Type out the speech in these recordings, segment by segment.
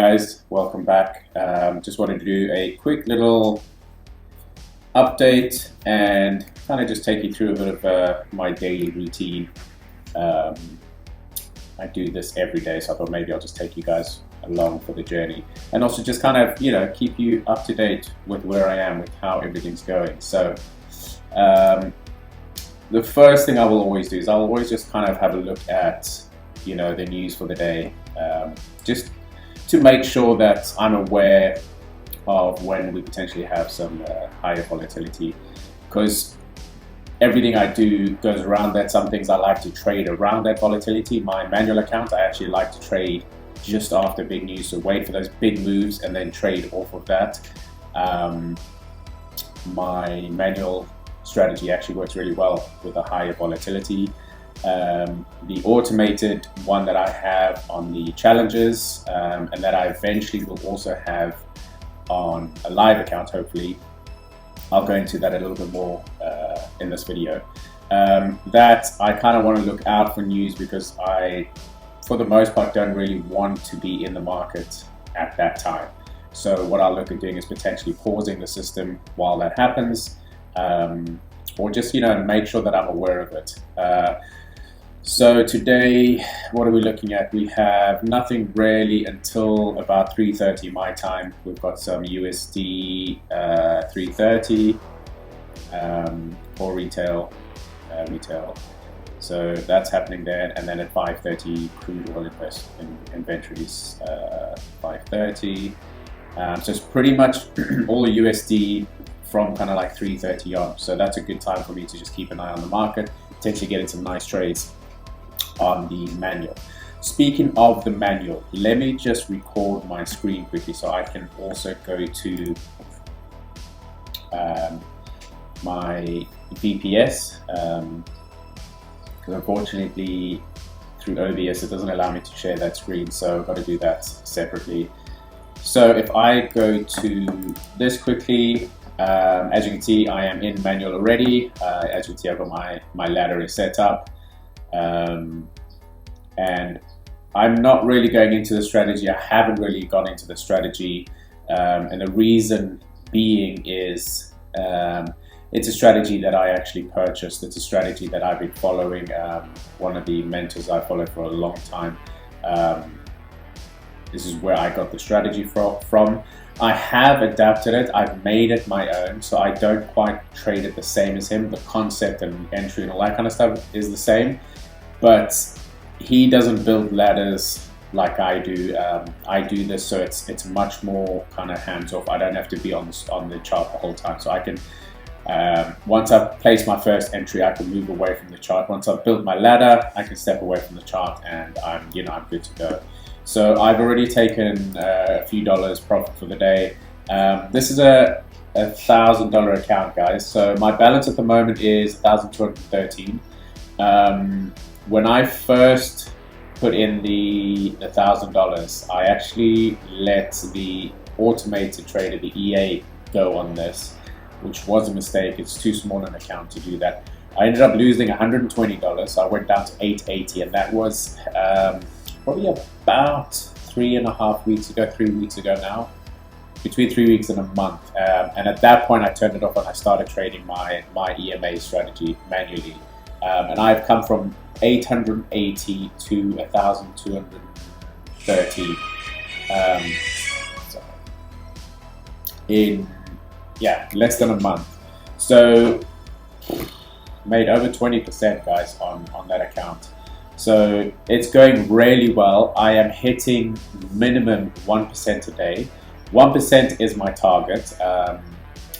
guys, welcome back. Just wanted to do a quick little update and kind of just take you through a bit of my daily routine. I do this every day, so I thought maybe I'll just take you guys along for the journey and also just kind of, keep you up to date with where I am, with how everything's going. So the first thing I will always do is I'll always just kind of have a look at, the news for the day, just to make sure that I'm aware of when we potentially have some higher volatility, because everything I do goes around that. Some things I like to trade around that volatility. My manual account, I actually like to trade just after big news, so wait for those big moves and then trade off of that. My manual strategy actually works really well with a higher volatility. The automated one that I have on the challenges, and that I eventually will also have on a live account, hopefully. I'll go into that a little bit more in this video. That I kind of want to look out for news, because I, for the most part, don't really want to be in the market at that time. So what I'll look at doing is potentially pausing the system while that happens, or just make sure that I'm aware of it. So today, what are we looking at? We have nothing really until about 3:30 my time. We've got some USD 330 for retail. So that's happening there, and then at 5:30 crude oil inventories 5:30. So it's pretty much all the USD from kind of like 3:30 on. So that's a good time for me to just keep an eye on the market, potentially getting some nice trades on the manual. Speaking of the manual, let me just record my screen quickly so I can also go to my VPS, because unfortunately through OBS it doesn't allow me to share that screen, so I've got to do that separately. So if I go to this quickly, as you can see, I am in manual already. As you can see, I've got my ladder is set up. And I'm not really going into the strategy. I haven't really gone into the strategy, and the reason being is it's a strategy that I actually purchased. It's a strategy that I've been following. One of the mentors I followed for a long time. This is where I got the strategy from. I have adapted it. I've made it my own, so I don't quite trade it the same as him. The concept and entry and all that kind of stuff is the same, but he doesn't build ladders like I do. I do this, so it's much more kind of hands-off. I don't have to be on the chart the whole time, so I can once I've placed my first entry, I can move away from the chart. Once I've built my ladder, I can step away from the chart, and I'm good to go. So I've already taken a few dollars profit for the day. This is a $1,000 account, guys. So my balance at the moment is 1,213. When I first put in the $1,000, I actually let the automated trader, the EA, go on this, which was a mistake. It's too small an account to do that. I ended up losing $120, so I went down to 880, and that was probably about 3.5 weeks ago, 3 weeks ago now, between 3 weeks and a month. And at that point, I turned it off and I started trading my EMA strategy manually. And I've come from 880 to 1,230 in less than a month. So made over 20%, guys, on that account. So it's going really well. I am hitting minimum 1% a day. 1% is my target.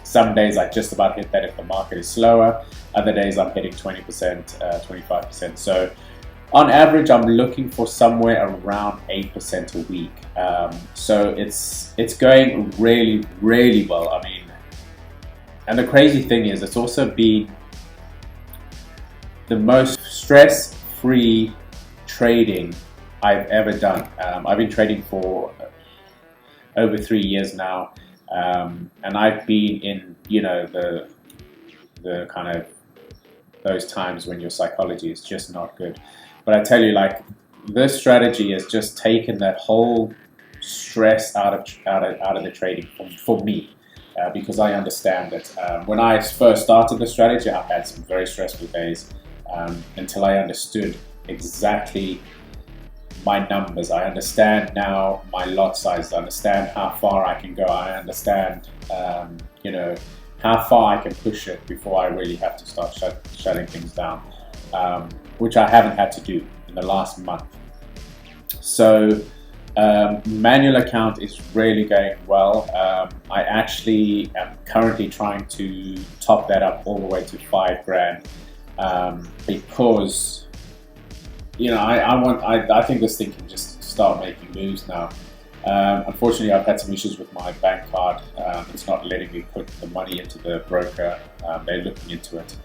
Some days I just about hit that if the market is slower. Other days I'm hitting 20%, 25%. So on average, I'm looking for somewhere around 8% a week. So it's going really, really well. I mean, and the crazy thing is, it's also been the most stress-free trading I've ever done. I've been trading for over 3 years now, and I've been in the kind of those times when your psychology is just not good. But I tell you, like, this strategy has just taken that whole stress out of the trading for me, because I understand that when I first started the strategy, I've had some very stressful days until I understood exactly my numbers. I understand now my lot size. I understand how far I can go. I understand, you know, how far I can push it before I really have to start shutting things down, which I haven't had to do in the last month. So manual account is really going well. I actually am currently trying to top that up all the way to $5 grand, because you know, I think this thing can just start making moves now. Unfortunately, I've had some issues with my bank card. It's not letting me put the money into the broker. They're looking into it.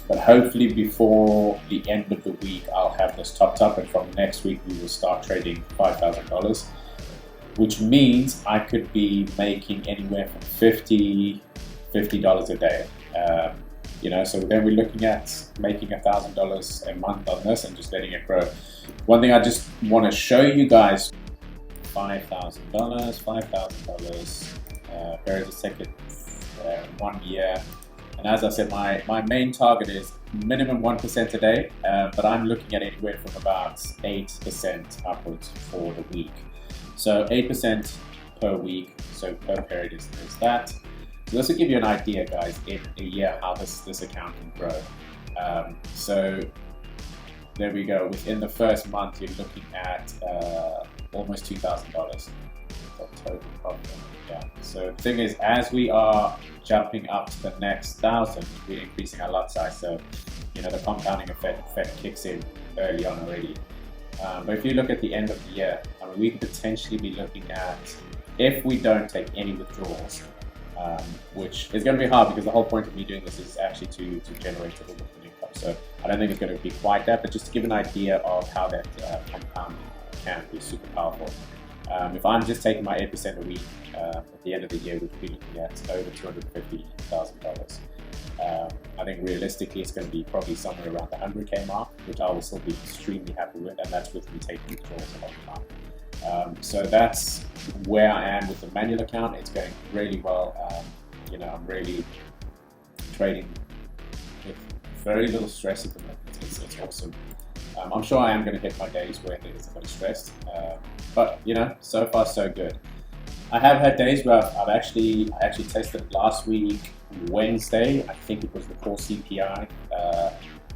But hopefully before the end of the week, I'll have this topped up, and from next week we will start trading $5,000, which means I could be making anywhere from $50 a day. You know, so then we're looking at making $1,000 a month on this and just letting it grow. One thing I just want to show you guys: $5,000. There is a second 1 year, and as I said, my main target is minimum 1% a day, but I'm looking at anywhere from about 8% upwards for the week. So 8% per week, so per period is that. So this will give you an idea, guys, in a year how this account can grow. So there we go. Within the first month, you're looking at almost $2,000 total profit. Yeah. So the thing is, as we are jumping up to the next 1,000, we're increasing our lot size. So you know, the compounding effect kicks in early on already. But if you look at the end of the year, I mean, we could potentially be looking at, if we don't take any withdrawals, which is going to be hard because the whole point of me doing this is actually to generate a little bit of income. So I don't think it's going to be quite that, but just to give an idea of how that compound can be super powerful. If I'm just taking my 8% a week, at the end of the year, we'd be looking at over $250,000. I think realistically it's going to be probably somewhere around the 100K mark, which I will still be extremely happy with, and that's with me taking withdrawals a long time. So that's where I am with the manual account. It's going really well. You know, I'm really trading with very little stress at the moment. It's awesome. I'm sure I am going to hit my days where there's a bit of stress, but you know, so far so good. I have had days where I actually tested last week, Wednesday. I think it was the core CPI.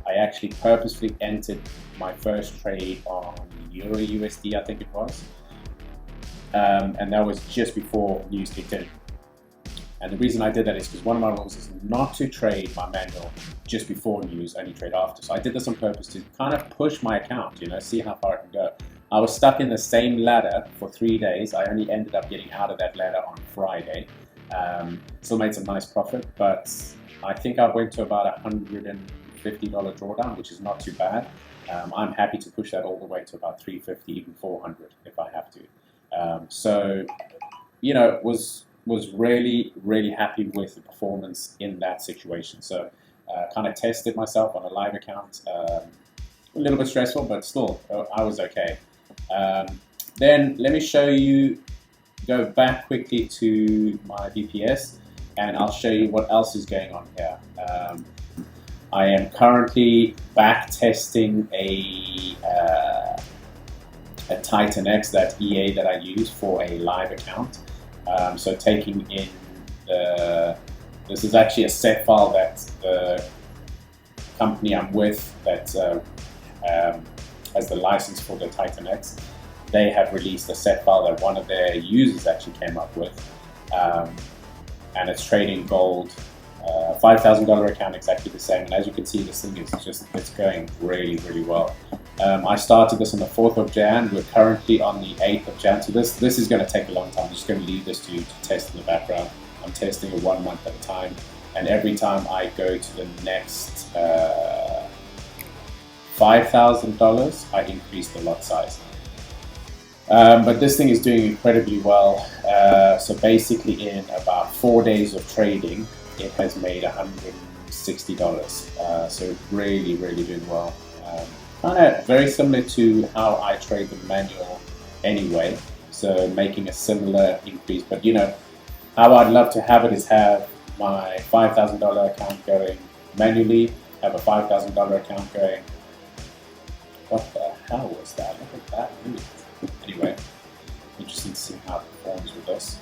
I actually purposely entered my first trade on Euro USD, I think it was, and that was just before news kicked in. And the reason I did that is because one of my rules is not to trade my manual just before news, only trade after. So I did this on purpose to kind of push my account, you know, see how far I can go. I was stuck in the same ladder for 3 days. I only ended up getting out of that ladder on Friday. Still made some nice profit, but I think I went to about $150 drawdown, which is not too bad. I'm happy to push that all the way to about $350, even $400 if I have to. So, you know, was really happy with the performance in that situation. So kind of tested myself on a live account. A little bit stressful, but still I was okay. Then let me show you, go back quickly to my VPS, and I'll show you what else is going on here. I am currently back testing a Titan X, that EA that I use for a live account. So taking in this is actually a set file that the company I'm with that has the license for the Titan X. They have released a set file that one of their users actually came up with, and it's trading gold, $5,000 account, exactly the same. And as you can see, this thing is it's going really well. I started this on the 4th of Jan. We're currently on the 8th of Jan. So this is going to take a long time. I'm just going to leave this to you to test in the background. I'm testing it 1 month at a time. And every time I go to the next $5,000, I increase the lot size. But this thing is doing incredibly well. So basically in about 4 days of trading, it has made $160. So really doing well. Kind of very similar to how I trade the manual anyway. so making a similar increase. But you know, how I'd love to have it is have my $5,000 account going manually, have a $5,000 account going. What the hell was that? Look at that move. Anyway, interesting to see how it performs with this.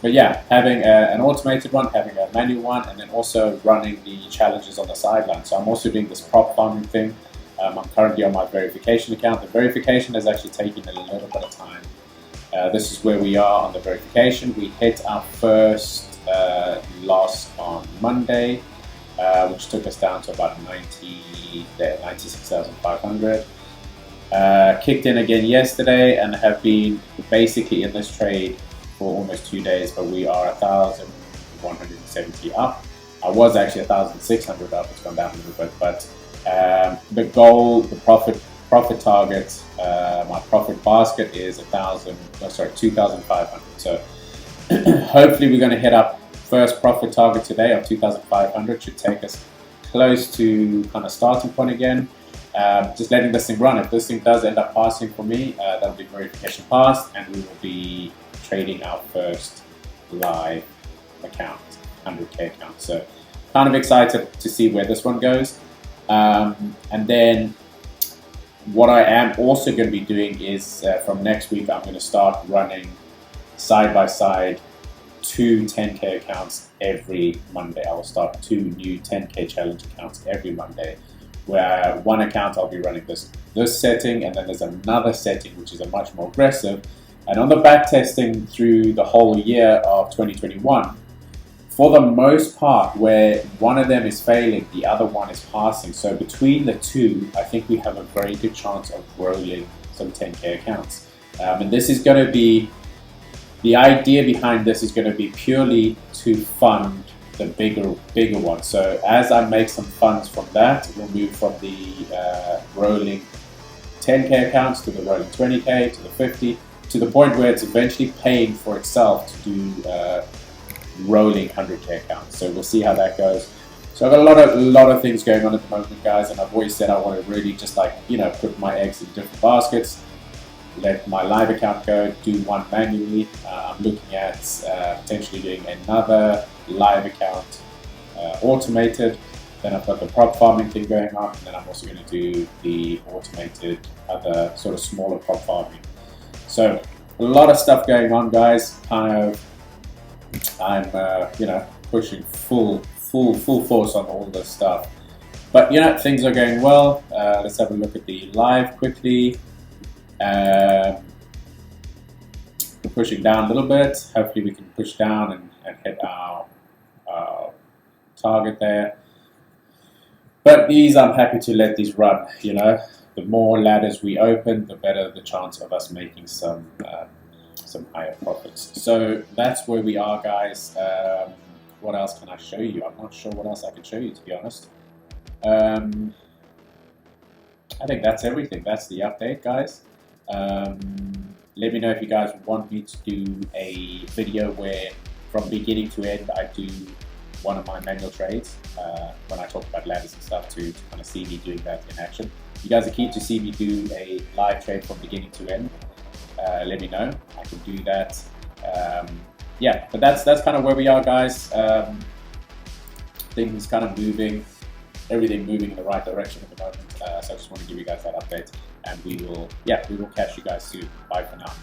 But yeah, having an automated one, having a manual one, and then also running the challenges on the sideline. So I'm also doing this prop farming thing. I'm currently on my verification account. The verification has actually taken a little bit of time. This is where we are on the verification. We hit our first loss on Monday, which took us down to about 96,500. Kicked in again yesterday and have been basically in this trade for almost 2 days, but we are 1,170 up. I was actually 1,600 up. It's gone down a little bit, but the goal, the profit target, my profit basket is 2,500. So hopefully we're going to hit up first profit target today of 2,500. Should take us close to kind of starting point again. Just letting this thing run. If this thing does end up passing for me, that'll be verification passed, and we will be trading our first live account, 100K account. So kind of excited to see where this one goes. And then what I am also going to be doing is from next week, I'm going to start running side by side 2 10K accounts every Monday. I will start 2 new 10K challenge accounts every Monday, where one account I'll be running this setting, and then there's another setting which is a much more aggressive. And on the back testing through the whole year of 2021, for the most part, where one of them is failing, the other one is passing. So between the two, I think we have a very good chance of rolling some 10K accounts. And this is going to be, the idea behind this is going to be purely to fund the bigger one. So as I make some funds from that, we'll move from the rolling 10K accounts to the rolling 20K to the 50, to the point where it's eventually paying for itself to do rolling 100K accounts. So we'll see how that goes. So I've got a lot of things going on at the moment, guys, and I've always said I want to really just put my eggs in different baskets, let my live account go, do one manually. I'm looking at potentially doing another live account automated. Then I've got the prop farming thing going on, and then I'm also going to do the automated other sort of smaller prop farming. So a lot of stuff going on, guys. I'm pushing full force on all this stuff. But things are going well. Let's have a look at the live quickly. We're pushing down a little bit. Hopefully we can push down and hit our target there. But these, I'm happy to let these run. The more ladders we open, the better the chance of us making some higher profits. So that's where we are, guys. What else can I show you? I'm not sure what else I can show you, to be honest. I think that's everything. That's the update, guys. Let me know if you guys want me to do a video where from beginning to end I do one of my manual trades when I talk about ladders and stuff, to kind of see me doing that in action. If you guys are keen to see me do a live trade from beginning to end, let me know. I can do that. Yeah, but that's kind of where we are, guys. Things kind of moving, everything moving in the right direction at the moment. So I just want to give you guys that update, and we will catch you guys soon. Bye for now.